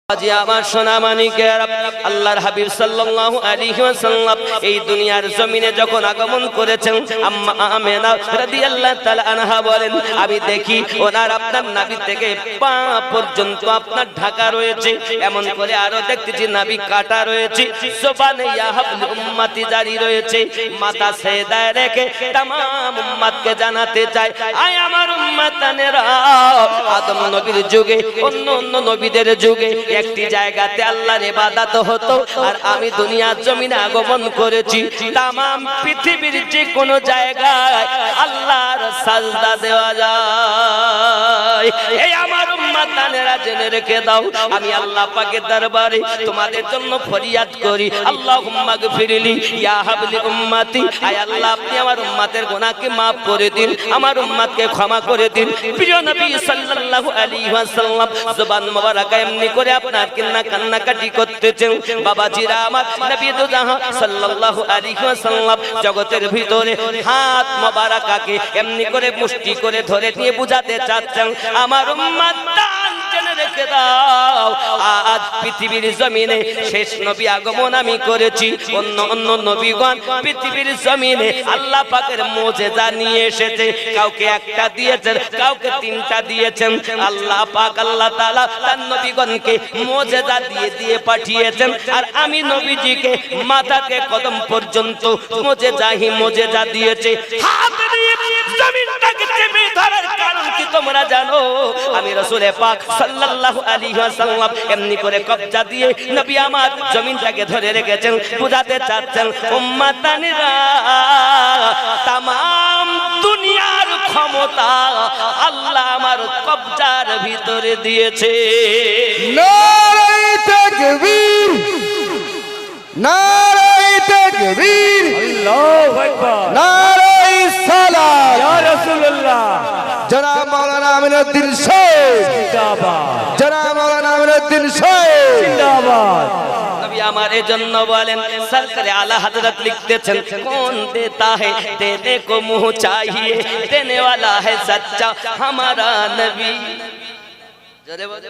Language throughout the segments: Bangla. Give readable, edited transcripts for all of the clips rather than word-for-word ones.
আজি আমার সোনা মানিকের আল্লাহর হাবিব সাল্লাল্লাহু আলাইহি ওয়াসাল্লাম এই দুনিয়ার জমিনে যখন আগমন করেছেন আম্মা আমেনা রাদিয়াল্লাহু তাআলা আনহা বলেন আমি দেখি ওনার আপনার নাভি থেকে পা পর্যন্ত আপনার ঢাকা রয়েছে, এমন করে আরো দেখতেছি নাভি কাটা রয়েছে, সুবহানে ইয়া হাবলি উম্মতি জারি রয়েছে। মাথা সেজদায় রেখে तमाम উম্মতকে জানাতে চাই, আয় আমার উম্মতানেরা, আদম নবীর যুগে অন্য অন্য নবীদের যুগে একটি জায়গাতে আল্লাহর ইবাদত হতো, আর আমি দুনিয়ার জমিনে আগমন করেছি। तमाम পৃথিবীর যে কোন জায়গায় আল্লাহর সাজদা দেওয়া যায়। এই আমার উম্মতানেরা জেনে রেখে দাও, আমি আল্লাহ পাকের দরবারে তোমাদের জন্য ফরিয়াদ করি, আল্লাহুম্মা গফিরলি ইয়া হাবলি উম্মতি, আয় আল্লাহ আপনি আমার উম্মতের গুনাহকে maaf করে দিন, আমার উম্মতকে ক্ষমা করে দিন। প্রিয় নবী সাল্লাল্লাহু আলাইহি ওয়াসাল্লাম জবান মোবারকা এমনি করে আপনার কান্নাকাটি করতেছেন। বাবাজিরা আমার, নবী দু জাহান সাল্লাল্লাহু আলাইহি ওয়াসাল্লাম জগতের ভিতরে হাত মোবারকাকে এমনি করে মুষ্টি করে ধরে নিয়ে বুঝাতে চাচ্ছেন, আমার উম্মত জেনে রেখে দাও, আজ পৃথিবীর জমিনে শেষ নবী আগমন আমি করেছি। অন্য অন্য নবীগণ পৃথিবীর জমিনে আল্লাহ পাকের মুজিজা নিয়ে এসেছে, কাউকে একটা দিয়েছেন, কাউকে তিনটা দিয়েছেন। আল্লাহ পাক আল্লাহ তাআলা তার নবীগণকে মুজিজা দিয়ে দিয়ে পাঠিয়েছেন, আর আমি নবীজিকে মাথাকে কদম পর্যন্ত মুজিজা দিয়েছে। হাত দিয়ে জমিনটাকে চেপে ধরার কারণ কি তোমরা জানো? আমি রাসূল পাক সাল্লাল্লাহু আলাইহি ওয়াসাল্লাম এমনি করে কবজা দিয়ে নবী আমার জমিনটাকে ধরে রেখেছেন, বুঝাতে চাচ্ছেন উম্মতানিরা तमाम দুনিয়ার ক্ষমতা আল্লাহ আমার কবজার ভিতরে দিয়েছে। নারে তাকবীর, নারে তাকবীর, আল্লাহু আকবার, নারে সালাত, ইয়া রাসূলুল্লাহ, জনাব মাওলানা আমিনউদ্দিন সাহেব জিন্দাবাদ, জনাব মাওলানা আমিনউদ্দিন সাহেব জিন্দাবাদ। নবী আমার এজন্য বলেন, সরকারে আলা হযরত লিখতেছেন, কোন দেতা है देने को मुंह चाहिए, देने वाला है सच्चा हमारा नबी। জোরে বলে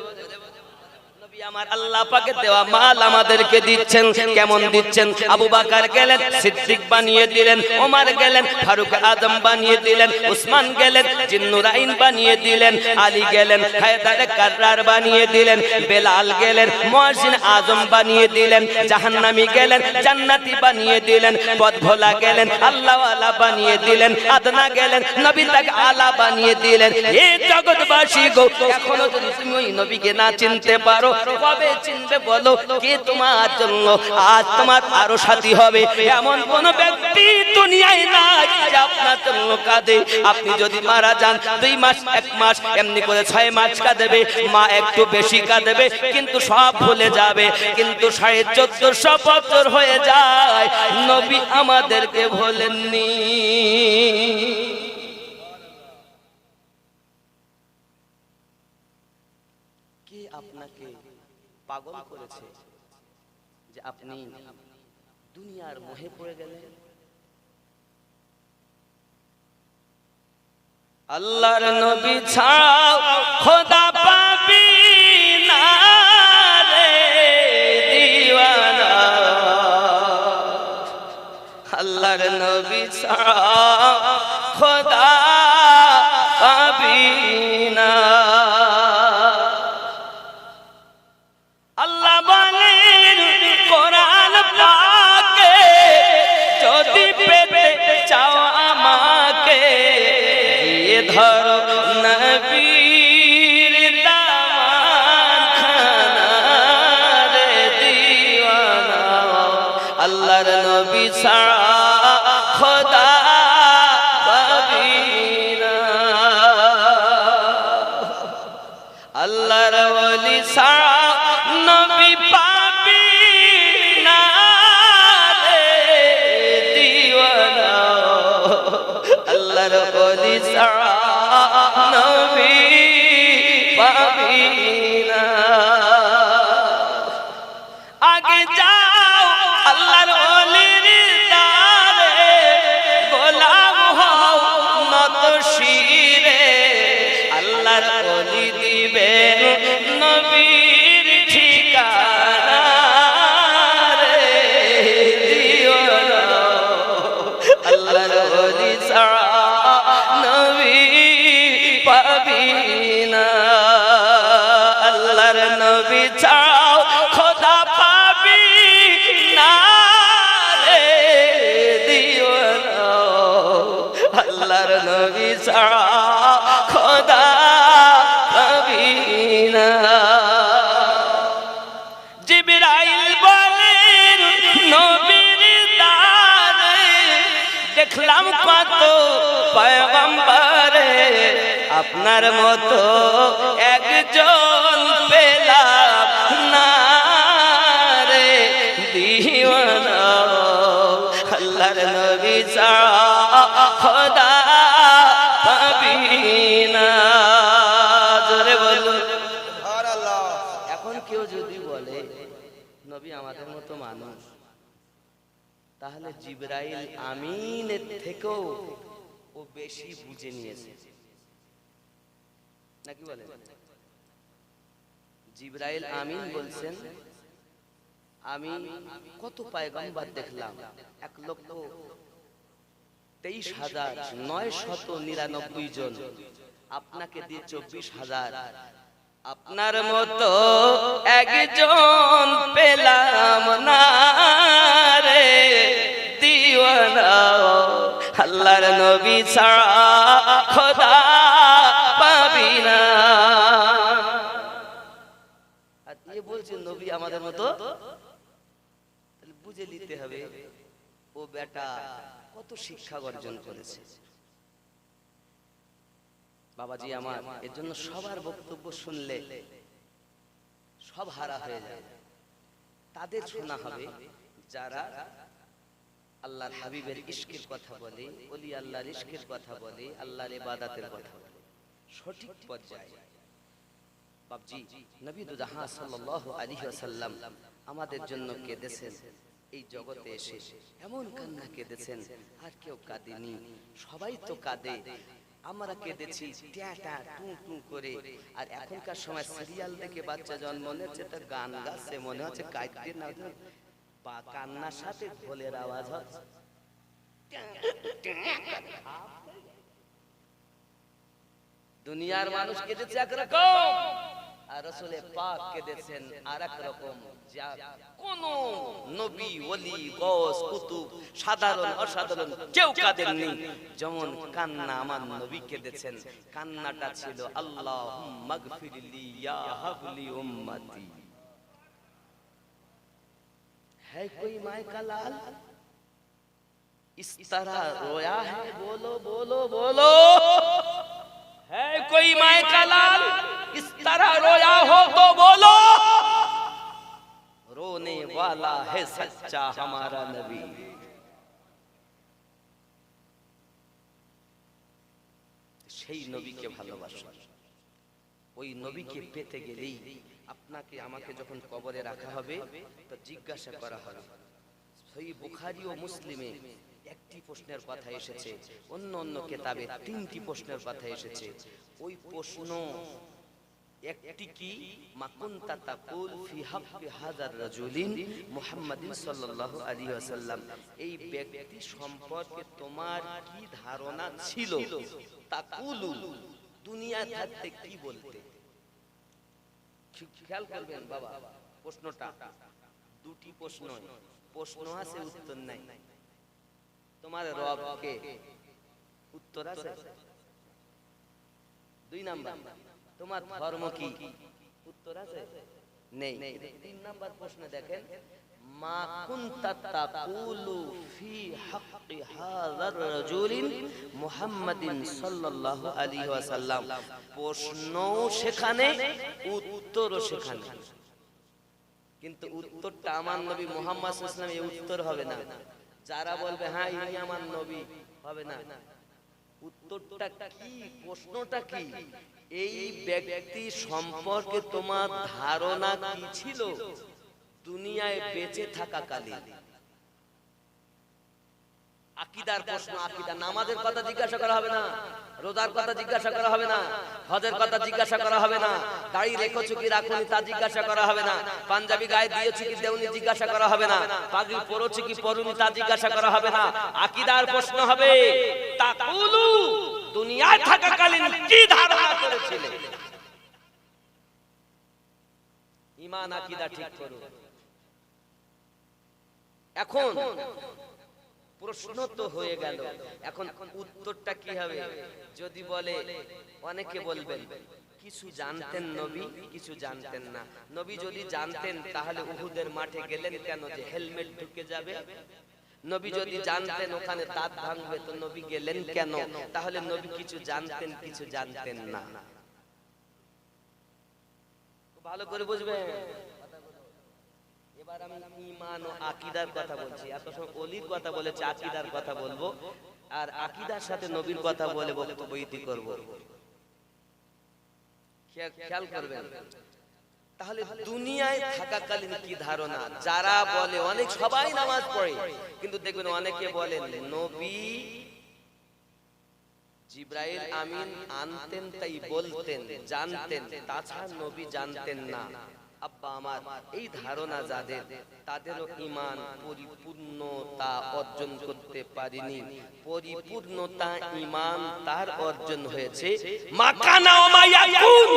নবী আমার আল্লাহ পাকের দেওয়া মাল আমাদেরকে দিচ্ছেন। কেমন দিচ্ছেন? আবু বকর গেলেন সিদ্দিক বানিয়ে দিলেন, ওমর গেলেন ফারুক আজম বানিয়ে দিলেন, উসমান গেলেন জিন্নুরাইন বানিয়ে দিলেন, আলী গেলেন হায়দার কাররার বানিয়ে দিলেন, বেলাল গেলেন মুয়াজ্জিন আজম বানিয়ে দিলেন, জাহান্নামী গেলেন জান্নাতি বানিয়ে দিলেন, পথভোলা গেলেন আল্লাহওয়ালা বানিয়ে দিলেন, আদনা গেলেন নবী তাকে আলা বানিয়ে দিলেন। এই জগৎবাসী গো, এখনো যদি তুমি ওই নবীকে না চিনতে পারো, কবে চিনবে বলো? কে তোমার জন্য আজ তোমার আরো সাথী হবে? এমন কোন ব্যক্তি দুনিয়ায় নাই যে আপনার জন্য কাঁদে। আপনি যদি মারা যান 2 মাস 1 মাস এমনি করে 6 মাস কাঁদবে, মা একটু বেশি কাঁদবে, কিন্তু সব ভুলে যাবে। কিন্তু 1450 বছর হয়ে যায়, নবী আমাদেরকে ভোলেননি। কে আপনাকে পাগল করেছে যে আপনি দুনিয়ার মোহে পড়ে গেলেন? আল্লাহর নবী ছাড়াও খোদা পাবি না রে দিওয়ানা, আল্লাহর নবী ছাড়াও খোদা পাবি না। আল্লাহ বলেন কোরআন পাকে, যদি পেতে চাও আমাকে, এ ধরো নবীর দামানখানা রে দিওয়ানা, আল্লাহর নবী ছাড়া খোদা পাবি না, আল্লাহর ওলি ছাড়া নবী পাবি না রে দিওয়ানা, আল্লাহর ওলি ছাড়া নবী পাবি না। আগে যাও আল্লাহর ওলির দ্বারে, গোলাম হও নত শিরে, আল্লাহর ওলি দিবেন নবীর ঠিক নবী ছাড়াও খোদা পাবি না রে দিওয়ানা আল্লাহর নবী ছাড়া খোদা পাবি না জিবরাইল বলেন নবীর দারে দেখলাম কত পয়গম্বরে আপনার মতো একজন পেলাম না রে দিওয়ানা আল্লাহর নবী ছাড়া খোদা পাবি না জোরে বলুন সুবহানাল্লাহ। এখন কেউ যদি বলে নবী আমাদের মতো মানুষ তাহলে জিবরাইল আমিনের থেকেও ও বেশি বুঝে নিয়েছে নাকি বলেন জিবরাইল আমিন বলছেন আমি কত পয়গম্বর দেখলাম 1,23,999 জন আপনাকে দিয়ে 24,000 আপনার মতো একজন পেলাম না রে দিওয়ানা আল্লাহর নবী ছাড়া খোদা পাবি না আর এ বলছে নবী আমাদের মতো তাহলে বুঝে নিতে হবে ও বেটা কত শিক্ষা অর্জন করেছে বাবাজি আমার এর জন্য সবার বক্তব্য শুনলে সব হারা হয়ে যায় তাদের শোনা হবে যারা আল্লাহর হাবিবের ইশকের কথা বলে ওলি আল্লাহর ইশকের কথা বলে আল্লাহর ইবাদতের কথা বলে সঠিক পর্যায়ে বাবজি নবী দুজাহান সাল্লাল্লাহু আলাইহি ওয়াসাল্লাম আমাদের জন্য কেঁদেছেন এই জগতে এসে এমন কান্না কেঁদেছেন আর কেউ কাঁদেনি সবাই তো কাঁদে আমরা কেঁদেছি ট্যাটা টু টু করে আর এখনকার সময় সিরিয়াল দেখে বাচ্চা জন্ম নিচ্ছে তো গান গাচ্ছে মনে হচ্ছে কাঁদতে না বা কান্নার সাথে ঢোলের আওয়াজ হচ্ছে দুনিয়ার মানুষ কেঁদেছে একরকম আর রাসূলে পাক কেঁদেছেন আরেক রকম যা কোন নবী ওলি গওস কুতুব সাধারণ অসাধারণ কেউ কাঁদেননি যেমন কান্না আমার নবী কেঁদেছেন কান্নাটা ছিল আল্লাহুম্মা গফিরলি ইয়া হাবলি উম্মতি है कोई माय का लाल इस तरह रोया है बोलो बोलो बोलो है कोई माय का लाल इस तरह रोया हो तो बोलो रोने वाला है सच्चा हमारा नबी সেই নবীকে ভালোবাসো ওই নবীকে পেতে গেলেই আপনাকে আমাকে যখন কবরে রাখা হবে তো জিজ্ঞাসা করা হবে সহিহ বুখারী ও মুসলিমে একটি প্রশ্নের কথা এসেছে অন্য অন্য কিতাবে তিনটি প্রশ্নের কথা এসেছে ওই প্রশ্ন একটি কি মা কুনতা তাকুল ফি হাক্কি হাযার রাজুলিন মুহাম্মাদিন সাল্লাল্লাহু আলাইহি ওয়াসাল্লাম এই ব্যক্তি সম্পর্কে তোমার কি ধারণা ছিল তাকুলু দুনিয়া থাকতে কি বলতে খেয়াল করবেন বাবা প্রশ্নটা দুটি প্রশ্ন প্রশ্ন আছে উত্তর নাই তোমার রব কে উত্তর আছে দুই নাম্বার তোমার ধর্ম কি উত্তর আছে নেই তিন নাম্বার প্রশ্ন দেখেন মা কুনতা তাকুলু ফি হাক্কি হাযার রাজুলিন মুহাম্মাদিন সাল্লাল্লাহু আলাইহি ওয়াসাল্লাম প্রশ্নও সেখানে উত্তরও সেখানে কিন্তু উত্তরটা আমার নবী মুহাম্মদ সাল্লাল্লাহু আলাইহি ওয়াসাল্লাম এই উত্তর হবে না যারা বলবে হ্যাঁ ইনি আমার নবী হবে না উত্তরটা কি প্রশ্নটা কি এই ব্যক্তি সম্পর্কে তোমার ধারণা কি ছিল দুনিয়ায় বেঁচে থাকাকালীন আকীদার প্রশ্ন আকীদা নামাজের কথা জিজ্ঞাসা করা হবে না রোজার কথা জিজ্ঞাসা করা হবে না হজের কথা জিজ্ঞাসা করা হবে না দাড়ি রেখেছো কি রাখোনি তা জিজ্ঞাসা করা হবে না পাঞ্জাবি গায়ে দিয়েছো কি দেওনি জিজ্ঞাসা করা হবে না পাগড়ি পরেছো কি পরোনি তা জিজ্ঞাসা করা হবে না আকীদার প্রশ্ন হবে তাকুলু দুনিয়ায় থাকাকালীন কি ধারণা করেছিলে ঈমান আকীদা ঠিক করো। এখন প্রশ্ন তো হয়ে গেল, এখন উত্তরটা কি হবে? যদি বলে, অনেকে বলবেন কিছু জানতেন নবী, কিছু জানতেন না। নবী যদি জানতেন তাহলে উহুদের মাঠে গেলেন কেন যে হেলমেট ঢুকে যাবে? নবী যদি জানতেন ওখানে দাঁত ভাঙবে তো নবী গেলেন কেন? তাহলে নবী কিছু জানতেন, কিছু জানতেন না। ভালো করে বুঝবেন। এবার আমি ঈমান ও আকীদার কথা বলছি। এত সময় ওলির কথা বলেছি, আকীদার কথা বলবো, আর আকীদার সাথে নবীর কথা বলে বক্তব্য ইতি করব। খেয়াল করবেন। তাহলে দুনিয়ায় থাকাকালীন কি ধারণা? যারা বলে, অনেক সবাই নামাজ পড়ে, কিন্তু দেখবেন অনেকে বলেন নবী জিবরাইল আমিন আনতেন তাই বলতেন, জানতেন, তাছাড়া নবী জানতেন না। আব্বা আমার, এই ধারণা যাদের, তাদেরও ঈমান পরিপূর্ণতা অর্জন করতে পারেনি। পরিপূর্ণতা ঈমান তার অর্জন হয়েছে মাকানা ওয়া মা ইয়াকুন,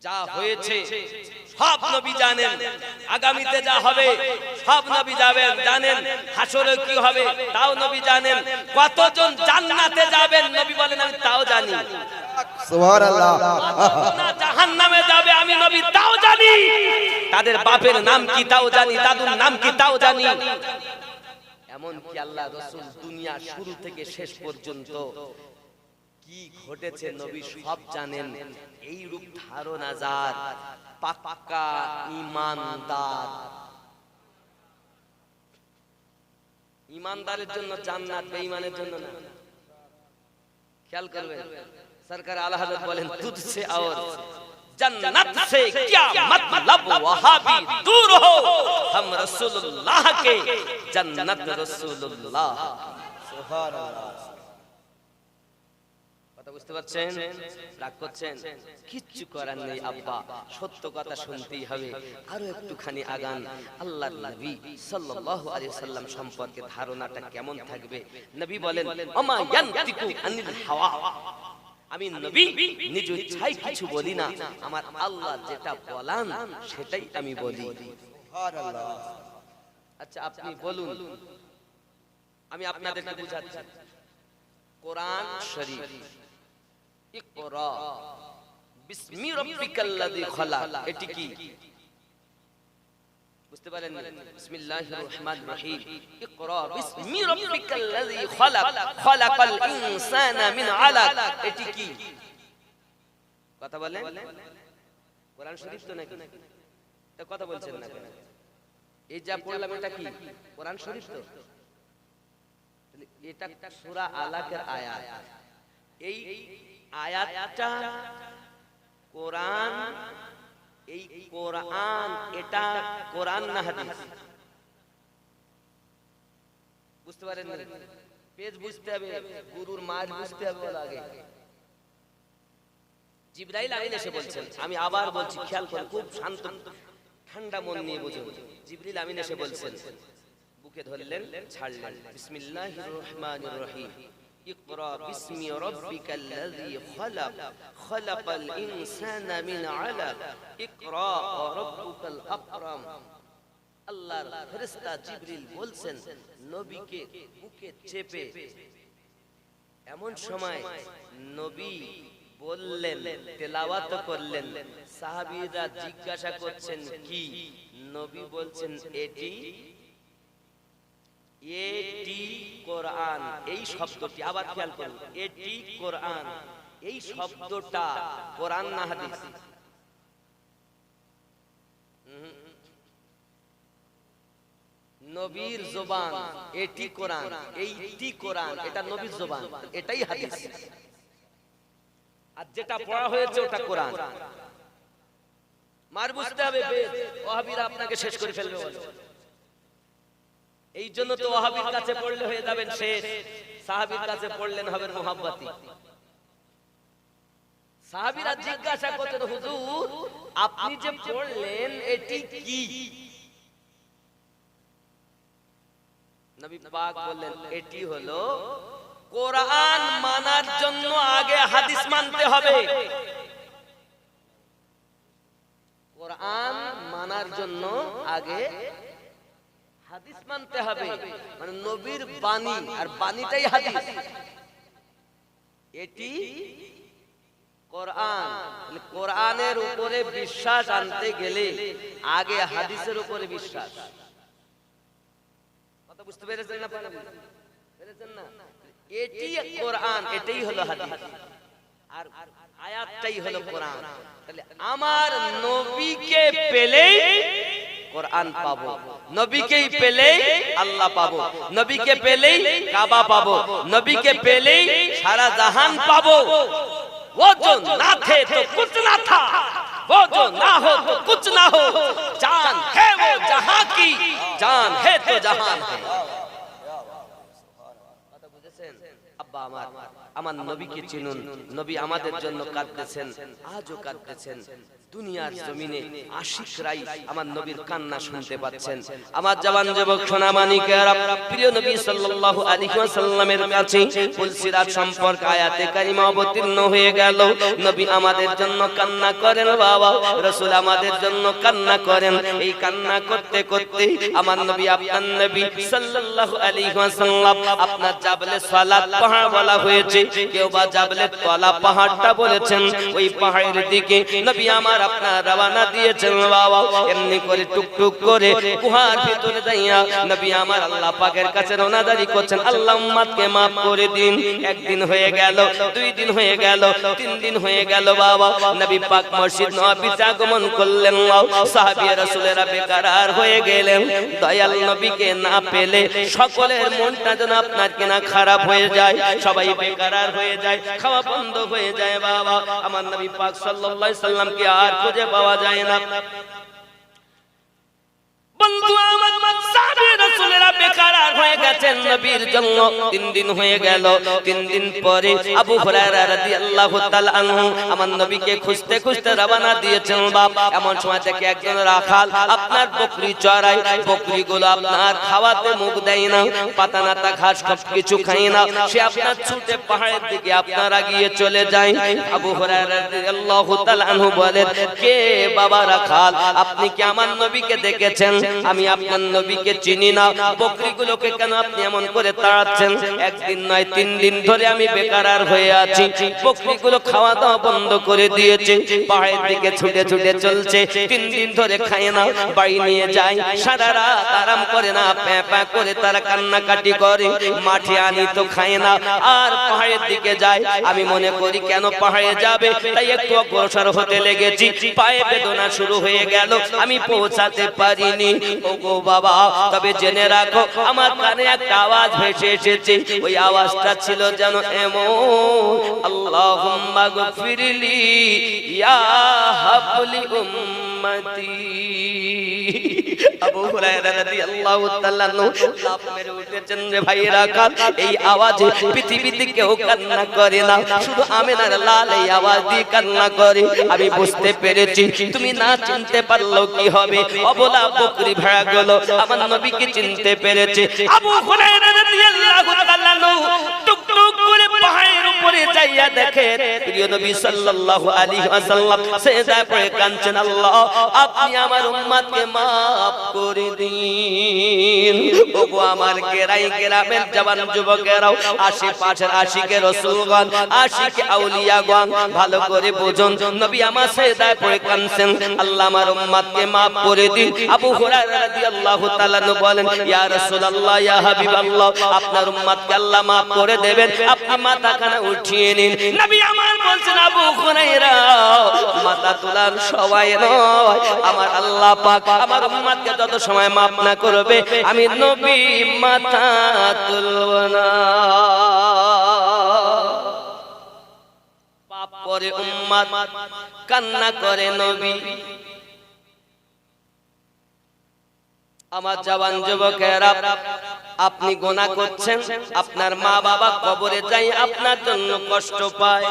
যা হয়েছে সব নবী জানেন, আগামীতে যা হবে সব নবী জানেন, হাসরে কি হবে তাও নবী জানেন, কতজন জান্নাতে যাবেন নবী বলেন আমি তাও জানি, সুবহানাল্লাহ, কতজন জাহান্নামে যাবে আমি নবী তাও জানি, তাদের বাপের নাম কি তাও জানি, দাদুর নাম কি তাও জানি। এমন কি আল্লাহ রাসূল দুনিয়া শুরু থেকে শেষ পর্যন্ত কি ঘটেছে নবী সব জানেন। এই রূপ ধারণা যার, পাক্কা ঈমানদার, ঈমানদারের জন্য জান্নাত, বেঈমানের জন্য না। খেয়াল করবেন, সরকার আলা হযরত বলেন তুঝসে और जन्नत से क्या मतलब, वहाबी दूर हो, हम रसूलुल्लाह के जन्नत रसूलुल्लाह। सुबहानाल्लाह। কথা বুঝতে পারছেন? রাগ করছেন? কিচ্ছু করার নেই আব্বা, সত্য কথা শুনতেই হবে। আরো একটুখানি আগান। আল্লাহর নবী সাল্লাল্লাহু আলাইহি সাল্লাম সম্পর্কে ধারণাটা কেমন থাকবে? নবী বলেন ওমা ইয়ানতিকু আনিল হাওয়া, আমি নবী নিজ ইচ্ছায় কিছু বলি না, আমার আল্লাহ যেটা বলান সেটাই আমি বলি। সুবহানাল্লাহ। আচ্ছা আপনি বলুন, আমি আপনাদেরকে বুঝাচ্ছি। কোরআন শরীফ, ইকরা বিসমি রাব্বিকাল্লাযী খালাক, এটি কি বুঝতে পারেন? বিসমিল্লাহির রহমানির রহিম, ইকরা বিসমি রাব্বিকাল্লাযী খালাক, খালাকাল ইনসানা মিন আলাক, এটি কি? কথা বলেন। কোরআন শরীফ তো নাকি? তা কথা বলছেন না কেন? এই যা পড়লাম এটা কি কোরআন শরীফ? তো এটা সূরা আলাকের আয়াত। এই আয়াতটা কোরআন, এই কোরআন, এটা কোরআন না হাদিস? বুঝতে পারেন না? পেজ বুঝতে হবে, গুরুর মার বুঝতে হবে আগে। জিবরাইল আমিন এসে বলছেন, আমি আবার বলছি খেয়াল করে, খুব শান্ত ঠান্ডা মন নিয়ে বুঝুন। জিবরিল আমিন এসে বলছেন, বুকে ধরলেন, ছাড়লেন। বিসমিল্লাহির রহমানির রহিম, ইকরা বিসমি রাব্বিকাল্লাযী খালাক, খালাকাল ইনসানা মিন আলাক, ইকরা ওয়া রাব্বুকাল আকরাম। আল্লাহর ফেরেশতা জিবরিল বলছেন নবীকে বুকে চেপে। এমন সময় নবী বললেন, তেলাওয়াত করলেন, সাহাবীরা জিজ্ঞাসা করছেন কি? নবী বলছেন এটি কোরআন। এই শব্দটি আবার খেয়াল করুন, এটি কোরআন, এই শব্দটা কোরআন না হাদিস? নবীর জবান, এটি কোরআন, এইটি কোরআন, এটা নবীর জবান, এটাই হাদিস। আর যেটা পড়া হয়েছে ওটা কোরআন। মার বুঝতে হবে, ওয়াহাবীরা আপনাকে শেষ করে ফেলবে বলে। এই জন্য তো ওয়াহাবীর কাছে পড়লে হয়ে যাবেন শেষ, সাহাবীর কাছে পড়লেন হবেন মুহাব্বতি। সাহাবীরা জিজ্ঞাসা করতেন, হুজুর আপনি যে পড়লেন এটি কি? নবী পাক বললেন এটি হলো কোরআন। মানার জন্য আগে হাদিস মানতে হবে। কোরআন মানার জন্য আগে হাদিস মানতে হবে, মানে নবীর বাণী, আর বাণীটাই হাদিস। এটি কোরআন, কোরআনের উপরে বিশ্বাস আনতে গেলে আগে হাদিসের উপরে বিশ্বাস। কথা বুঝতে পেরেছেন না? পেরেছেন না? এটি কোরআন, এটাই হলো হাদিস, আর আয়াতটাই হলো কোরআন। তাহলে আমার নবীকে পেলেই কোরআন পাবো, নবীকেই পেলেই আল্লাহ পাবো, নবীকে পেলেই কাবা পাবো, নবীকে পেলেই সারা জাহান পাবো। वो जो ना थे तो कुछ ना था, वो जो ना हो तो कुछ ना हो, जान है वो जहां की, जान है तो जहान है। কথা বুঝেছেন? আব্বা আমার নবীকে চিনুন। নবী আমাদের জন্য কাঁদতেছেন, আজও কাঁদতেছেন। দুনিয়ার জমিনে আশিকরাই আমার নবীর কান্না শুনতে পাচ্ছেন। আমার জওয়ান যুবক সোনা মানিকেরা, প্রিয় নবী সাল্লাল্লাহু আলাইহি ওয়াসাল্লামের কাছে ফুলসিরাত সম্পর্ক আয়াতে কারিমা অবতীর্ণ হয়ে গেল। নবী আমাদের জন্য কান্না করেন, বাবা রাসূল আমাদের জন্য কান্না করেন। এই কান্না করতে করতে আমার নবী, আপনার নবী সাল্লাল্লাহু আলাইহি ওয়াসাল্লাম, আপনার জাবলে সালাত পাহাড় বলা হয়েছে, কেউ বা জাবলে তলা পাহাড়টা বলেছেন। ওই পাহাড়ের দিকে নবী আমার আপনার রওনা দিয়েছেন বাবা। এমনি করে টুকটুক করে গুহার ভিতরে যাইয়া নবী আমার আল্লাহ পাকের কাছে রওনাদারি করছেন, আল্লাহ উম্মতকে maaf করে দিন। একদিন হয়ে গেল, দুই দিন হয়ে গেল, তিন দিন হয়ে গেল বাবা। নবী পাক মসজিদ নববীতে আগমন করলেন। সাহাবী রাসূলেরা বেকরার হয়ে গেলেন। দয়াল নবীকে না পেলে সকলের মনটা যেন আপনার কিনা খারাপ হয়ে যায়, সবাই বেকরার হয়ে যায়, খাওয়া বন্ধ হয়ে যায় বাবা। আমার নবী পাক সাল্লাল্লাহু আলাইহি সাল্লামকে আর খুঁজে পাওয়া যায় না। বন্ধু আমার সাহাবী রাসূলেরা বেকরার হয়ে গেছেন নবীর জন্য। তিন দিন হয়ে গেল, তিন দিন পরে আবু হুরায়রা রাদিয়াল্লাহু তাআলা আনহু আমার নবীকে খুঁজতে খুঁজতে রওনা দিয়েছেন বাপ। এমন সময় থেকে একজন রাখাল আপনার বকরি চড়ায়, বকরিগুলো আপনার খাওয়াতে মুখ দেয় না, পাতা নাতা ঘাস কিছু খায় না। সে আপনার ছুটে পাহাড়ের দিকে আপনার আগিয়ে চলে যায়। আবু হুরায়রা রাদিয়াল্লাহু তাআলা আনহু বলেন, কে বাবা রাখাল, আপনি কি আমার নবীকে দেখেছেন? আমি আপনার নবীকে চিনি না, বকরিগুলোকে কেন আপনি এমন করে তাড়াচ্ছেন? একদিন নয়, তিন দিন ধরে আমি বেকরার হয়ে আছি, বকরিগুলো খাওয়া দাওয়া বন্ধ করে দিয়েছে, পাহাড়ের দিকে ছুটে ছুটে চলছে, তিন দিন ধরে খায় না, বাড়ি নিয়ে যায়, সারা রাত আরাম করে না, প্যাঁ প্যাঁ করে তারা কান্নাকাটি করে, মাঠে আনি তো খায় না, আর পাহাড়ের দিকে যায়। আমি মনে করি কেন পাহাড়ে যাবে, তাই একটু অগ্রসর হতে লেগেছি, পায়ে বেদনা শুরু হয়ে গেল, আমি পৌঁছাতে পারিনি। ওগো বাবা, তবে জেনে রাখো আমার কানে একটা আওয়াজ ভেসে এসেছে। ওই আওয়াজটা ছিল যেন এমন, আল্লাহুম্মা গফিরলি ইয়া হাবলি উম্মতি। আবু হুরায়রা রাদিয়াল্লাহু তাআলা লাফ মেরে উঠেছেন, রে ভাই রাখাল, এই আওয়াজে পৃথিবীতে কেউ কান্না করে না, শুধু আমিনার লাল এই আওয়াজ দিয়ে কান্না করে। আমি বুঝতে পেরেছি, তুমি না চিনতে পারলো কি হবে। অবলা বকরি ভেড়া গুলো আমার নবীকে চিনতে পেরেছে। আবু হুরায়রা রাদিয়াল্লাহু তাআলা টুকটুক করে পাহাড়ের উপরে যাইয়া দেখে প্রিয় নবী সাল্লাল্লাহু আলাইহি ওয়াসাল্লাম সিজদায় পড়ে কাঁদছেন, আল্লাহ আপনি আমার উম্মতকে maaf করে দিন। ওগো আমার গ্রামের জওয়ান যুবকেরাও, আশেপাশের আশিকে রাসূলগণ, আশিকে আউলিয়াগণ, ভালো করে বুঝুন, নবী আমার সিজদায় পড়ে কাঁদছেন, আল্লাহ আমার উম্মতকে maaf করে দিন। আবু হুরায়রা রাদিয়াল্লাহু তাআলা বলেন, ইয়া রাসূলুল্লাহ, ইয়া হাবিবাল্লাহ, আপনার উম্মতকে আল্লাহ maaf করে দেবেন, আপনি মাথাখানা উঠিয়ে নিন। নবী আমার বলছেন, আবু হুরায়রা মাথা তোলার সময় নয়, আমার আল্লাহ পাক আমার উম্মতকে যত সময় maaf না করবে আমি নবী মাথা তুলব না। পাপ করে উম্মত, কান্না করে নবী। আমার জওয়ান যুবকেরা, আপনি গুনাহ করছেন, আপনার মা বাবা কবরে যাই আপনার জন্য কষ্ট পায়।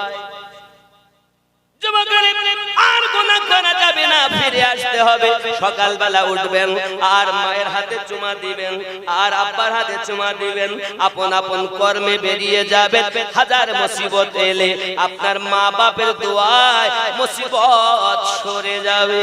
যুবকেরা, আর গুনাহ করা যাবে না, ফিরে আসতে হবে। সকালবেলা উঠবেন আর মায়ের হাতে চুমা দিবেন, আর আব্বার হাতে চুমা দিবেন, আপন আপন কর্মে বেরিয়ে যাবেন। হাজার মুসিবত এলে আপনার মা বাপের দোয়ায় মুসিবত সরে যাবে।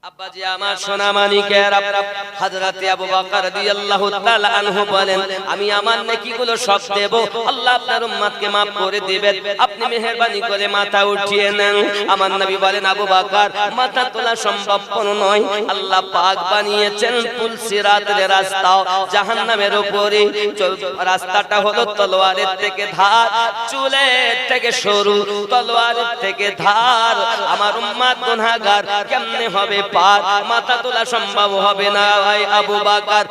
আব্বাজি আমার সোনা মানিকেরা, হযরতে আবু বকর রাদিয়াল্লাহু তাআলা আনহু বলেন, আমি আমার নেকিগুলো সব দেব, আল্লাহ আপনার উম্মতকে maaf করে দিবেন, আপনি মেহেরবানি করে মাথা উঠিয়ে নেন। আমার নবী বলেন, আবু বকর, মাথা তোলা সম্ভবপর নয়, আল্লাহ পাক বানিয়েছেন পুল সিরাতের রাস্তা, জাহান্নামের উপরে রাস্তাটা হলো তলোয়ারের থেকে ধার, চুলের থেকে সরু, তলোয়ারের থেকে ধার। আমার উম্মত গুনাহগার কেমনে হবে পার? মাথা তোলা সম্ভব হবে না। ভাই আবু বকর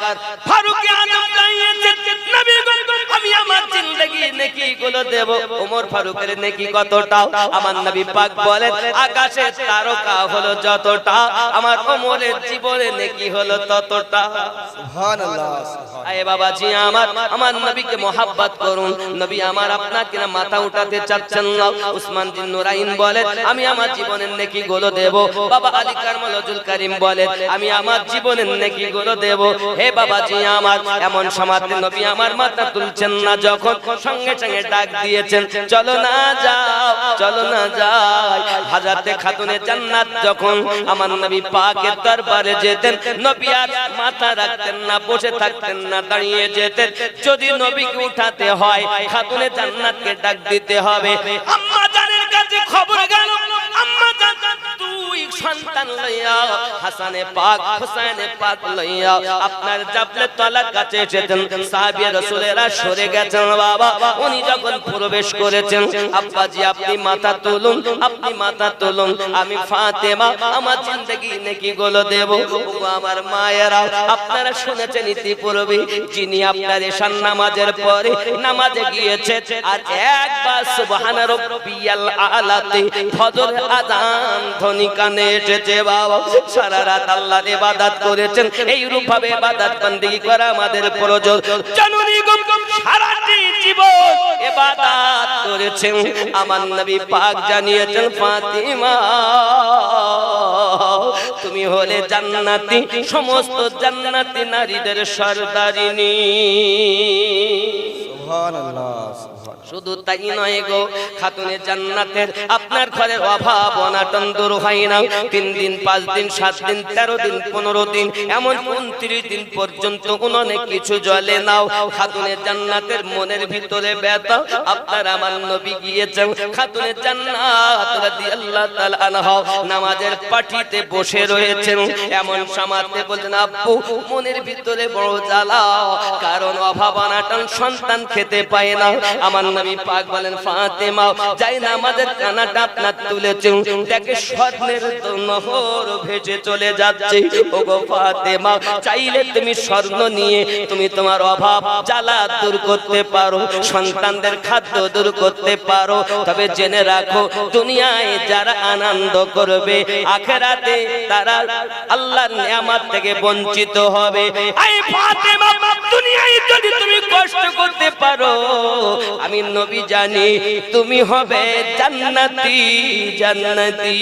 ফারুক আজম দাঁড়িয়েছেন, নবী গো আমি আমার জিন্দেগি নেকি গুলো দেব। ওমর ফারুকের নেকি কতটা? আমার নবী পাক বলেন, আকাশের তারকা হলো যতটা, আমার ওমরের জীবনে নেকি হলো ততটা। সুবহানাল্লাহ। আয় বাবাজি আমার নবীকে মোহাব্বত করুন। নবী আমার আপনাকে না মাথা উঠাতে চাচ্ছেন না। উসমান বিন নুরাইন বলেন, আমি আমার জীবনের নেকি গুলো দেব। বাবা আলী কারমালুল কারীম বলেন, আমি আমার জীবনের নেকি গুলো দেব। হে বাবাজি আমার, এমন সময় নবী আমার মাথা তুলছেন না, যখন সঙ্গে সঙ্গে ডাক দিয়েছেন, চলো না যাও, চলো না যাই। হযরতে খাতুনে জান্নাত যখন আমার নবী পাকের দরবারে যেতেন, নবী আর মাথা রাখতেন না, বসে থাকতেন না, দাঁড়িয়ে যেতেন। যদি নবীকে উঠাতে হয়, খাতুনে জান্নাতকে ডাক দিতে হবে। আম্মা জানের কাছে খবর গেল, আম্মা জান দুই সন্তান লইয়া, হাসানে পাক হুসাইনে পাক লইয়া আপনার জাবলে তলার কাছে এসেছেন। সাহাবী রাসূলেরা সরে গেছেন বাবা। উনি যখন প্রবেশ করেছেন, আব্বাজি আপনি মাথা তুলুন, আপনি মাথা তুলুন, আমি ফাতেমা আমার জিন্দেগি নেকি গুলো দেব। আমার মায়েরা, আপনারা শুনেছেন ইতিপূর্বে, যিনি আপনার ঈশান নামাজের পরে নামাজে গিয়েছে আর একবার সুবহানা রাব্বিয়াল আলাতে ফজর আযান ধ্বনি কানে এসেছে বাবা, সারা রাত আল্লাহর ইবাদত করেছেন। এই রূপ ভাবে ইবাদত বندگی করা আমাদের প্রয়োজন। জননী গো সারাটি জীবন ইবাদত করেছেন। আমার নবী পাক জানিয়েছেন, ফাতিমা তুমি হলে জান্নাতি, সমস্ত জান্নাতি নারীদের সরদারিনী। সুবহানাল্লাহ। শুধু তাই নয় গো, খাতুনে জান্নাতের আপনার ঘরের অভাব অনাটন দূর হয় না। 3 দিন 5 দিন 7 দিন 13 দিন 15 দিন এমন 29 দিন পর্যন্ত উনানে কিছু জ্বলে নাও। খাতুনে জান্নাতের মনের ভিতরে ব্যথা, আপনার আমার নবী গিয়েছেন খাতুনে জান্নাত রাদিয়াল্লাহু তাআলা আনহা নামাজের পাটিতে বসে রয়েছেন। এমন সময়তে বলেন, আব্বু মনের ভিতরে বড় জ্বালা, কারণ অভাব অনাটন, সন্তান খেতে পায় না। আমার নবী পাক বলেন, ফাতেমা যাই নামাজের কানাটা আপনার তুলেছেন, দেখে স্বর্ণের নহর ভেসে চলে যাচ্ছে। ওগো ফাতেমা, চাইলে তুমি স্বর্ণ নিয়ে তুমি তোমার অভাব জ্বালা দূর করতে পারো, সন্তানদের খাদ্য দূর করতে পারো। তবে জেনে রাখো, দুনিয়ায় যারা আনন্দ করবে, আখিরাতে তারা আল্লাহর নিয়ামত থেকে বঞ্চিত হবে। আই ফাতেমা, দুনিয়ায় যদি তুমি কষ্ট করতে পারো, আমি নবী জানি তুমি হবে জান্নাতি, জান্নাতি।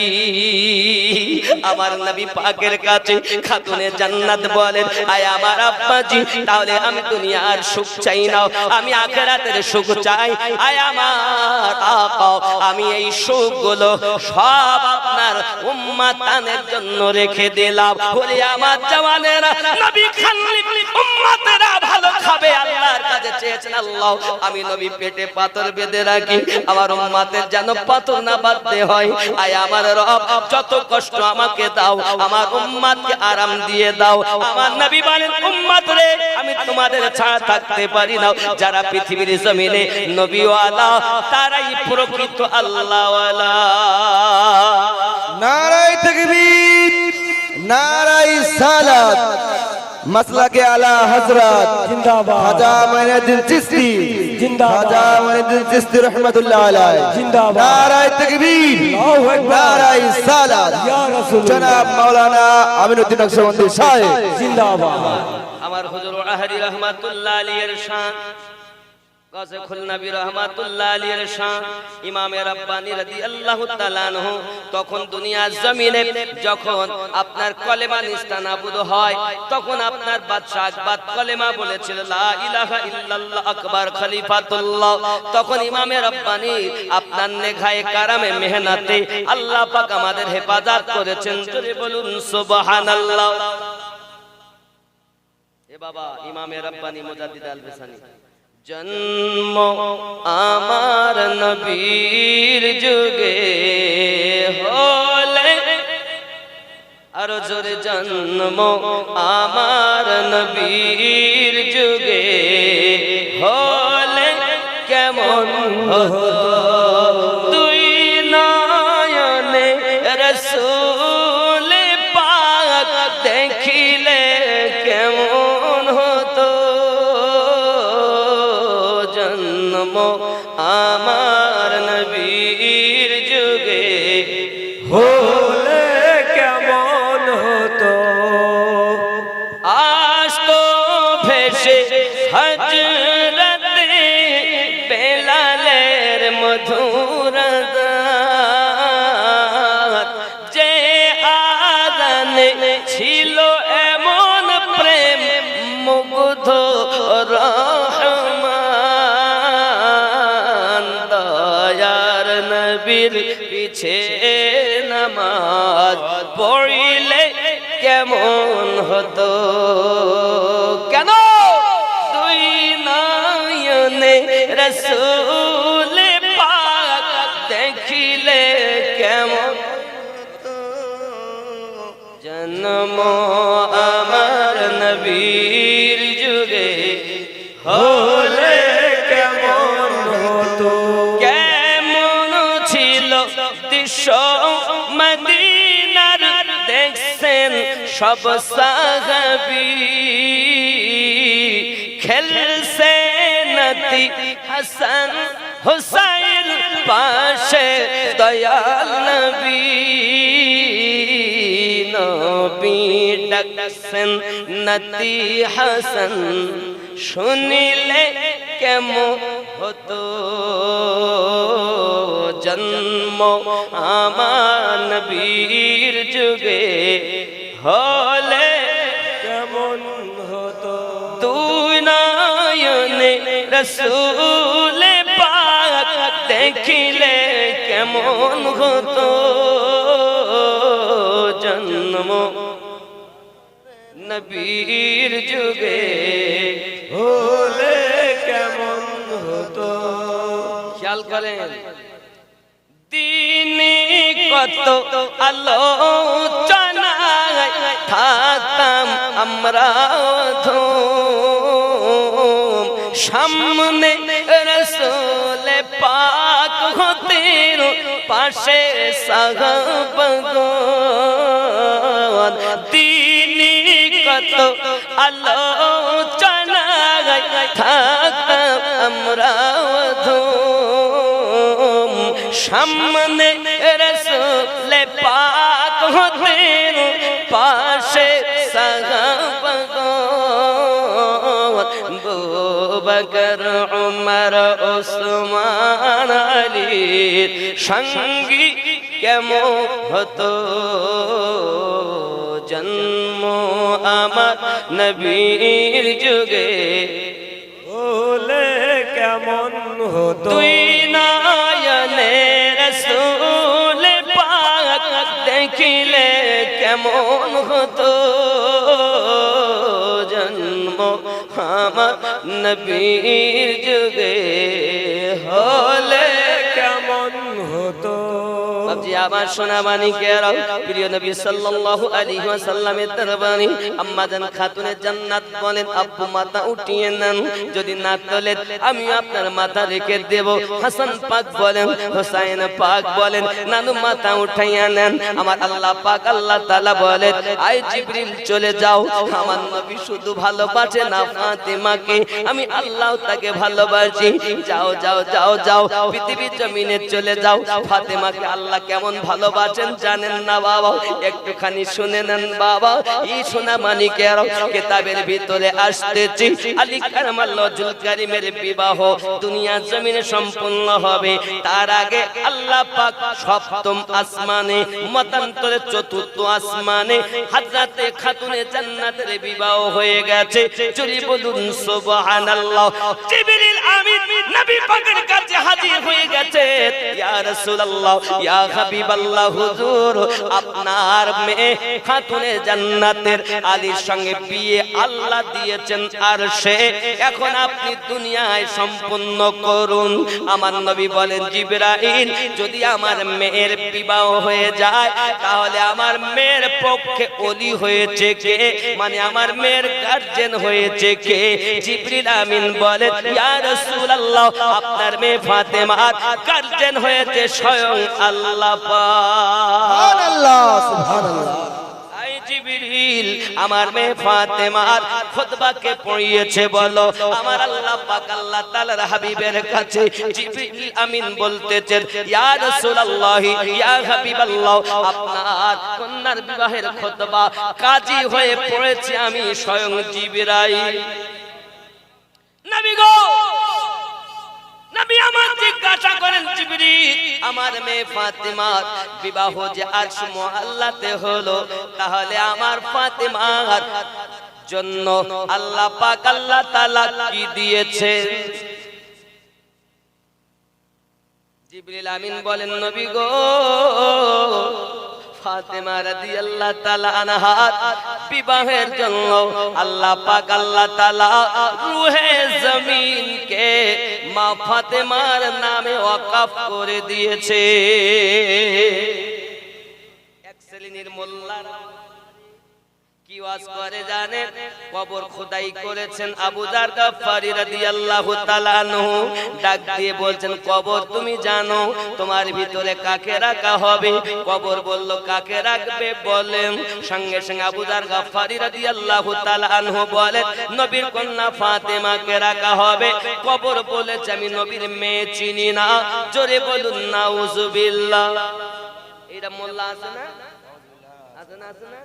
আমার নবী পাকের কাছে খাতুনে জান্নাত বলেন, আয় আমার আব্বাজি, তাহলে আমি দুনিয়ার সুখ চাই না, আমি আখিরাতের সুখ চাই। আয় আমার আকা, আমি এই সুখগুলো সব আপনার উম্মতানের জন্য রেখে দিলাম। বলে আমার জওয়ানেরা, নবী খানলি উম্মতেরা ভালো খাবে, আল্লাহর কাছে চেয়েছেন, আল্লাহ আমি নবী পেটে পাথর বেঁধে রাখি, আমার উম্মতের যেন পাথর না বাঁধতে হয়। আয় আমার রব, যত কষ্ট আমাকে দাও, আমার উম্মতকে আরাম দিয়ে দাও। আমার নবী বলেন, উম্মত রে, আমি তোমাদের ছাড়া থাকতে পারি না। যারা পৃথিবীর জমিনে নবীওয়ালা, তারাই প্রকৃত আল্লাহওয়ালা। নারায়ে তাকবীর, নারায়ে সালাত। মাসলাকে আলা হযরত জিন্দাবাদ। খাজা মঈনুদ্দিন চিশতি জিন্দাবাদ। খাজা মঈনুদ্দিন চিশতি রাহমাতুল্লাহ আলাইহি জিন্দাবাদ। নারায়ে তাকবীর, আল্লাহু আকবার। নারায়ে সালাত। ইয়া রাসূলুল্লাহ। জনাব মাওলানা আমিনুদ্দিন নকশবন্দি সাহেব জিন্দাবাদ। আমার হুজুর আহরি রহমাতুল্লাহ আলাইহির শান গাজী খুলনাবী রাহমাতুল্লাহ আলাইহির শান ইমামে রাব্বানী রাদিয়াল্লাহু তাআলা আনহু তখন দুনিয়ার জমিনে যখন আপনার কলেমা নিস্তানাবুদ হয় তখন আপনার বাদশা আকবার কলেমা বলেছিল লা ইলাহা ইল্লাল্লাহ আকবার খলিফাতুল্লাহ। তখন ইমামে রাব্বানী আপনার নেঘায়ে কারামে মেহনতে আল্লাহ পাক আমাদের হেফাজত করেছেন, জোরে বলুন সুবহানাল্লাহ। এ বাবা ইমামে রাব্বানী মুজাদ্দিদ আল-বিসানি জন্ম আমার নবীর যুগে হলে, আর জোরে জন্ম আমার নবীর যুগে হলে কেমন হতো, দুই নয়নে রাসূল পাক দেখিলে কেমন হতো, জন্ম আমার নবীর যুগে হলে কেমন হতো, আসতো ভেসে হযরতে বেলালের মধুর গান, যে আযানে ছিল এমন প্রেম মুগ্ধ রহমান, দয়ার নবীর পিছে নামাজ পড়িলে কেমন হতো, কেন দুই নয়নে রাসূল পাক দেখিলে কেমন হতো, জন্ম আমার নবীর যুগে হলে কেমন হতো, কেমন ছিল দৃশ্য মদিনার দেখছেন সব সাহাবী, খেলছে নাতি হাসান হুসাইন পাশে দয়াল নবী, নবী ডাকছেন নাতি হাসান শুনিলে কেমন হতো, জন্ম আমার নবীর যুগে হলে কেমন হতো, দুই নয়নে রাসূল পাক দেখিলে কেমন হতো, জন্ম নবীর যুগে হলে কেমন হতো, খেয়াল করেন দিনে কত আলোচনায় থাকতাম আমরা ধুম, সামনে রাসূল পাক হতেন পাশে সাহাবাগণ, দিনে কত আলোচনায় থাকতাম আমরা ধুম, সামনে রাসূল পাক হতেন পাশে সাহাবাগণ, আবু বকর উমর ওসমান আলীর সঙ্গী কেমন হতো, জন্ম আমার নবীর যুগে হলে কেমন হতো, দুই নয়নে রাসূল পাক দেখিলে কেমন হতো, জন্ম আমার নবীর যুগে হলে কেমন হতো, বাবজি আমার সোনা মানিকেরা প্রিয় নবী সাল্লাল্লাহু আলাইহি ওয়াসাল্লামের দরবারে আম্মা জান খাতুনে জান্নাত বলেন আব্বু মাথা উঠিয়ে নেন, যদি না তোলে আমি আপনার মাথা রেখে দেব। হাসান পাক বলেন, হোসাইন পাক বলেন নানু মাথা উঠাইয়া নেন। আমার আল্লাহ পাক আল্লাহ তাআলা বলেন আয় জিবরিল চলে যাও, আমার নবী শুধু ভালোবাসে না ফাতেমাকে, আমি আল্লাহ তাকে ভালোবাসি, যাও যাও যাও যাও পৃথিবীর জমিনে চলে যাও, ফাতেমাকে আল্লাহ কেমন ভালোবাসেন জানেন না বাবা, একটুখানি শুনে নেন বাবা। এই সোনা মানিকের কিতাবের ভিতরে আসতেছি আলী কারামাল্লাহু ওয়াজহুল কারীমের বিবাহ দুনিয়া জমিনে সম্পূর্ণ হবে। তার আগে আল্লাহ পাক সপ্তম আসমানে, মতান্তরে চতুর্থ আসমানে হযরতে খাতুনে জান্নাতের বিবাহ হয়ে গেছে। জোরে বলুন সুবহানাল্লাহ। জিবরিল আমিন নবী পাকের কাছে হাজির হয়ে গেছে। ইয়া রাসূলুল্লাহ, ইয়া হাবিবাল্লাহ, হুজুর আপনার মেয়ে খাতুনে জান্নাতের আলীর সঙ্গে বিয়ে আল্লাহ দিয়েছেন আরশে, এখন আপনি দুনিয়ায় সম্পূর্ণ করুন। আমার নবী বলেন, জিবরাইল যদি আমার মেয়ের বিবাহ হয়ে যায় তাহলে আমার মেয়ের পক্ষে ওলি হয়েছে কে, মানে আমার মেয়ের গার্জিয়ান হয়েছে কে? জিবরিল আমিন বলেন, ইয়া রাসূলুল্লাহ আপনার মেয়ে ফাতেমার গার্জিয়ান হয়েছে স্বয়ং আল্লাহ পাক। সুবহানাল্লাহ, সুবহানাল্লাহ। আই জিবরিল আমার মেয়ে ফাতেমার খুতবাকে পড়িয়েছে বলো। আমার আল্লাহ পাক আল্লাহ তাআলার হাবিবের কাছে জিবরিল আমিন বলতেছেন, ইয়া রাসূলুল্লাহ, ইয়া হাবিবাল্লাহ আপনার কন্যার বিবাহের খুতবা কাজী হয়ে পড়েছে আমি স্বয়ং জিবরাইল। নবী গো, নবী আমার জিজ্ঞাসা করেন, জিবরিল আমার মেয়ে ফাতেমার বিবাহ যে আজ মুআল্লাতে হলো, তাহলে আমার ফাতেমার জন্য আল্লাহ পাক আল্লাহ তাআলা কি দিয়েছেন? জিবরিল আমিন বলেন, নবী গো ফাতেমা রাদিয়াল্লাহু তাআলা আনহার বিবাহের জন্য আল্লাহ পাক আল্লাহ তাআলা রূহে জমিনকে মা ফাতেমার নামে ওয়াকফ করে দিয়েছে। এক শ্রেণীর মোল্লারা কি ওয়াজ করে জানেন? কবর খোদাই করেছেন আবু যার গাফফারী রাদিয়াল্লাহু তাআলা আনহু, ডাক দিয়ে বলছেন, কবর তুমি জানো তোমার ভিতরে কাকে রাখা হবে? কবর বলল, কাকে রাখবে বলেন? সঙ্গে সঙ্গে আবু যার গাফফারী রাদিয়াল্লাহু তাআলা আনহু বলেন, নবীর কন্যা ফাতেমাকে রাখা হবে। কবর বলেছে, আমি নবীর মেয়ে চিনি না। জোরে বলুন নাউজুবিল্লাহ। এটা মোল্লা আছে না? আছে না? আছে না?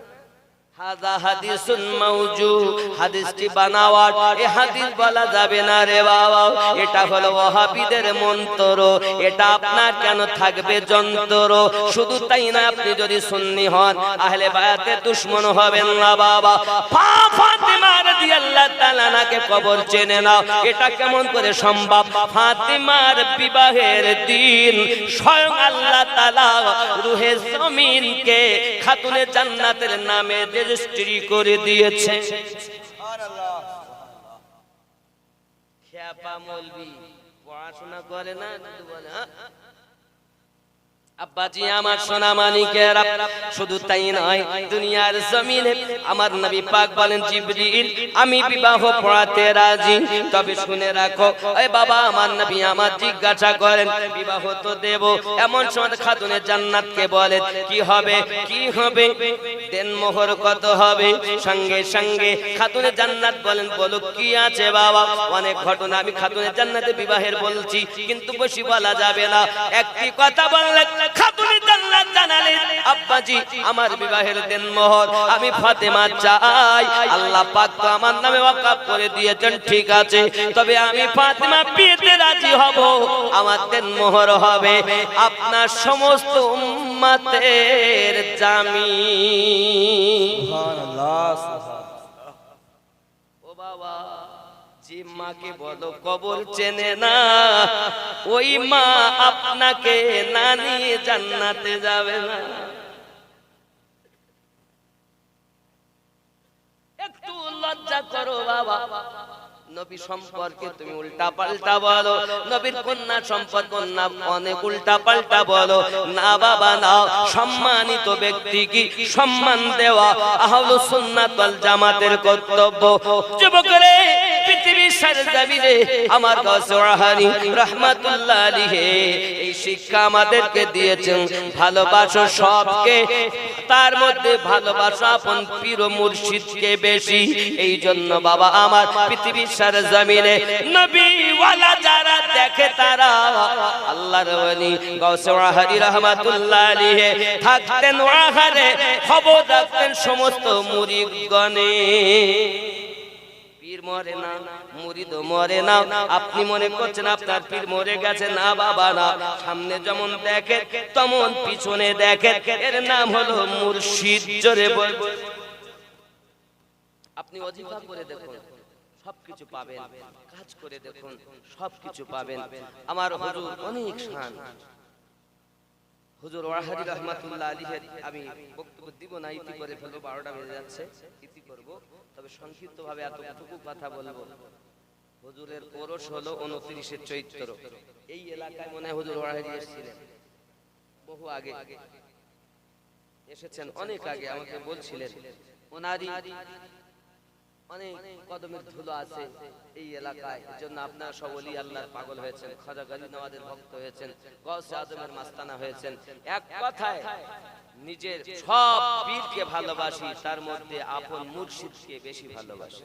হাযা হাদিসুন মাওজু, হাদিসটি বানাওয়াট, এই হাদিস বলা যাবে না রে বাবা। এটা হলো ওয়াহাবীদের মন্ত্র, এটা আপনার কেন থাকবে যন্ত্র? শুধু তাই না, আপনি যদি সুন্নি হন আহলে বায়াতের দুশমন হবেন না বাবা। ফাতেমা রাদিয়াল্লাহু তাআলা নাকে কবর চেনে না, এটা কেমন করে সম্ভব? ফাতেমার বিবাহের দিন স্বয়ং আল্লাহ তাআলা রূহে জমিনকে খাতুনে জান্নাতের নামে রেজিস্ট্রি করে দিয়েছে। সুবহানাল্লাহ। খেপা মৌলবি পড়াশোনা করে না, বলে আব্বাজি আমার সোনা মানিকেরা, শুধু তাই নয় দুনিয়ার জমিনে আমার নবী পাক বলেন, জিবরিল আমি বিবাহ পড়াতে রাজি, তবে শুনে রাখো এই বাবা আমার নবী আমার জিজ্ঞাসা করেন বিবাহ তো দেব, এমন সময় খাতুনে জান্নাতকে বলেন কি হবে, কি হবে, দেন মোহর কত হবে? সঙ্গে সঙ্গে খাতুনে জান্নাত বলেন, বলো কি আছে বাবা? অনেক ঘটনা আমি খাতুনে জান্নাতে বিবাহের বলছি, কিন্তু বেশি বলা যাবে না। একটি কথা বললেন, খাতুনে জান্নাত জানালেন, আব্বাজি আমার বিবাহের দেন মোহর আমি ফাতেমা চাই। আল্লাহ পাক তো আমার নামে ওয়াকফ করে দিয়েছেন, ঠিক আছে, তবে আমি ফাতেমা বিয়েতে রাজি হব। আমার দেন মোহর হবে আপনার সমস্ত উম্মতের জামিন। সুবহানাল্লাহ। ও বাবা, যে মাকে বলো কবর চেনে না, ওই মা আপনাকে না নিয়ে জান্নাতে যাবে না। একটু লজ্জা করো বাবা। নবী সম্পর্কে তুমি উল্টা পাল্টা বলো, নবীর কন্যা সম্পর্কে অনেক উল্টা পাল্টা বলো। না বাবা না, সম্মানিত ব্যক্তিকে সম্মান দেওয়া আহলুস সুন্নাত ওয়াল জামাতের কর্তব্য। যুবকরে পৃথিবীর সরজমিনে আমার গসরাহানি রাহমাতুল্লাহ আলাইহি এই শিক্ষা আমাদেরকে দিয়েছেন, ভালোবাসো সবকে, তার মধ্যে ভালোবাসা আপন পীর মুর্শিদকে বেশি। এই জন্য বাবা আমার পৃথিবীর সরজমিনে নবী ওয়ালা যারা দেখে তারা আল্লাহর ওলি গাউসে ওয়াহাদি রাহমাতুল্লাহ আলাইহি থাকতেন ওয়াহারে খবর রাখতেন সমস্ত মুরিদগণে। পীর মরে না, মুরিদও মরে না। আপনি মনে করছেন আপনার পীর মরে গেছে, না বাবা না। সামনে যেমন দেখেন তেমন পিছনে দেখেন, এর নাম হলো মুর্শিদ। জোরে বল। আপনি ওয়াজিফা করে দেখুন, সবকিছু পাবেন। কাজ করে দেখুন, সবকিছু পাবেন। আমার হুজুর অনেক শান। হুজুর ওয়াহাদি রাহমাতুল্লাহ আলাইহি, আমি বক্তব্য দিব না, ইতি করে ফেলবো, 12টা বেজে যাচ্ছে, ইতি করব। তবে সংক্ষিপ্তভাবে এতটুকু কথা বলবো। হুজুরের ওরস হলো 29 চৈত্র। এই এলাকায় মনে হয় হুজুর ওয়াহাদি এসেছিলেন বহু আগে, এসেছেন অনেক আগে, আমাকে বলছিলেন। ওনারই অনেক কদমের ধুলো আছে এই এলাকায়। এজন্য আপনারা সব ওলি আল্লাহর পাগল হয়েছেন, খাজা গনি নওয়াজের ভক্ত হয়েছেন, গাউসে আজমের মাস্তানা হয়েছেন। এক কথায় নিজের সব পীরকে ভালোবাসি, তার মধ্যে আপন মুর্শিদকে বেশি ভালোবাসি।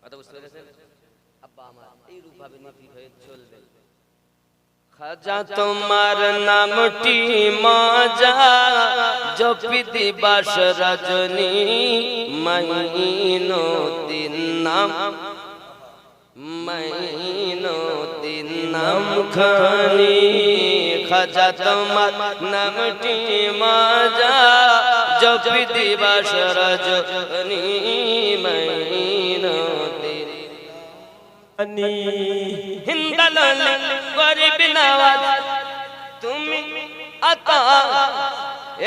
কথা বুঝতে পেরেছেন? আব্বা আমার এই রূপ ভাবে নীতি হয়ে চলবে। খাজা তোমার নামটি মাজা জপি দিবাস রজনী, মাইনো দিন নাম, মাইনো দিন নাম খানি। খাজা তোমার নামটি মাজা জপি দিবাস রজনী, মাইনো দিন হিন্দাল গরিব নওয়াজ তুমি আতা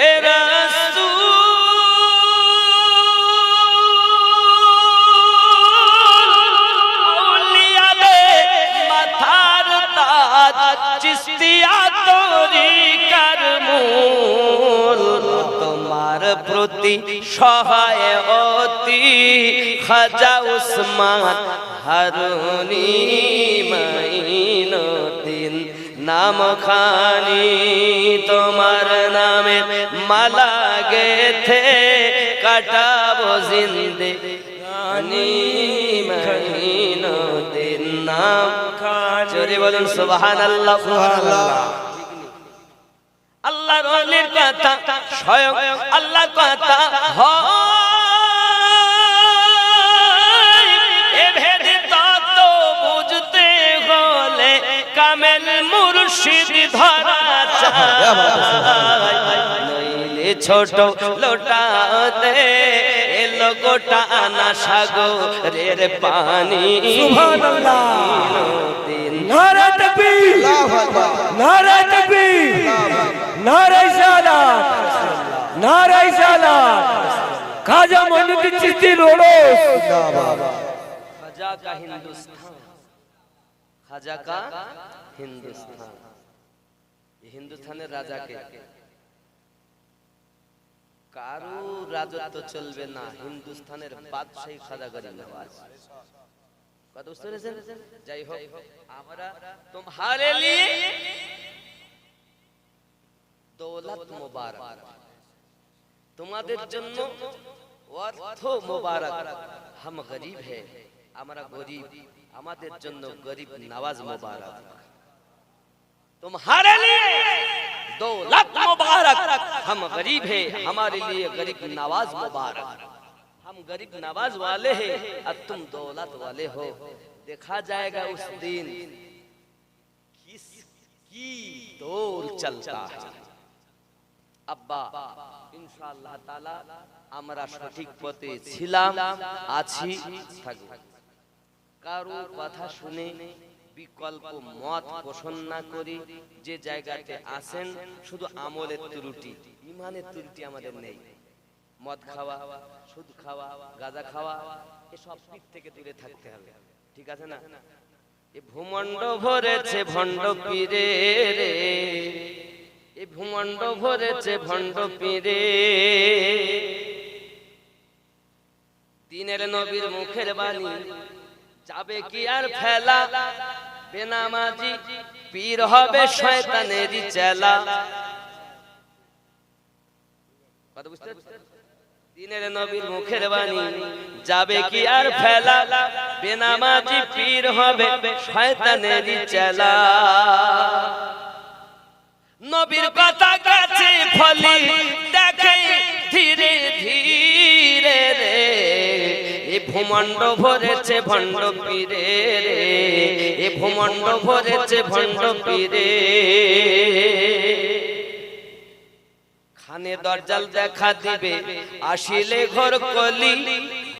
এ রাসূল, আউলিয়াদের মাথার তাজ, চিশতিয়া তরিকার মূল। তোমার প্রতি সহায় অতি খাজা উসমান হারুনি, মাইনুদ্দিন নাম খানি। তোমার নামে মালা গেথে কাটাবো জিন্দেগানি, মাইনুদ্দিন নাম খানি। জোরে বলুন সুবহানাল্লাহ। আল্লাহর ওলির কথা স্বয়ং আল্লাহ কথা কামেল মুর্শিদ ধরা চাই, নইলে ছোট লোটাতে এলো গোটা আনা সাগরের পানি। সুবহানাল্লাহ। নারে তাকবীর, নারে তাকবীর, নারে সালাত, নারে সালাত। খাজা মঈনুদ্দিন চিশতি রোড়স। খাজা কা হিন্দুস্তান, খাজা কা হিন্দুস্তান। হিন্দুস্তানের রাজাকে কারো রাজত্ব চলবে না, হিন্দুস্তানের বাদশাহী খাজা গরিব নওয়াজ। কথা বুঝতে পেরেছেন? যাই হোক, আমরা তোমারে লিয়ে দৌলত মুবারক, তোমাদের জন্য অর্থ মুবারক। হাম গরিব হে, আমরা গরিব, আমাদের জন্য গরিব নওয়াজ মুবারক। तुम्हारे लिए दौलत मुबारक, हम गरीब हैं, हमारे लिए गरीब नवाज मुबारक। हम गरीब नवाज वाले हैं और तुम दौलत वाले हो। देखा जाएगा उस दिन किसकी दौर चलता है। अब्बा इंशाअल्लाह ताला আমরা সঠিক পথে ছিলাম, আছি, থাকব। কারো কথা শুনে বিকল্প মত পোষণ না করি, যে জায়গাতে আসেন শুধু আমলের ত্রুটি, ইমানের ত্রুটি আমাদের নেই। মদ খাওয়া, সুদ খাওয়া, গাঁজা খাওয়া, এসব দিক থেকে দূরে থাকতে হবে, ঠিক আছে না? এ ভূমণ্ড ভরেছে ভণ্ড পীরে রে, এ ভূমণ্ড ভরেছে ভণ্ড পীরে। দিনের নবীর মুখের বাণী যাবে কি আর ফেলা, বেনামাজি পীর হবে শয়তানেরই চেলা। কথা বুঝতে? দিনের নবীর মুখের বাণী যাবে কি আর ফেলা, বেনামাজি পীর হবে শয়তানেরই চেলা। নবীর কথা কাছে ফলি দেখে ধীরে ধীরে রে, এ ভূমণ্ড ভরেছে ভণ্ড পীরে রে, এ ভূমণ্ড ভরেছে ভণ্ড পীরে। খানে দরজাল দেখা দিবে আসিলে ঘর কলি,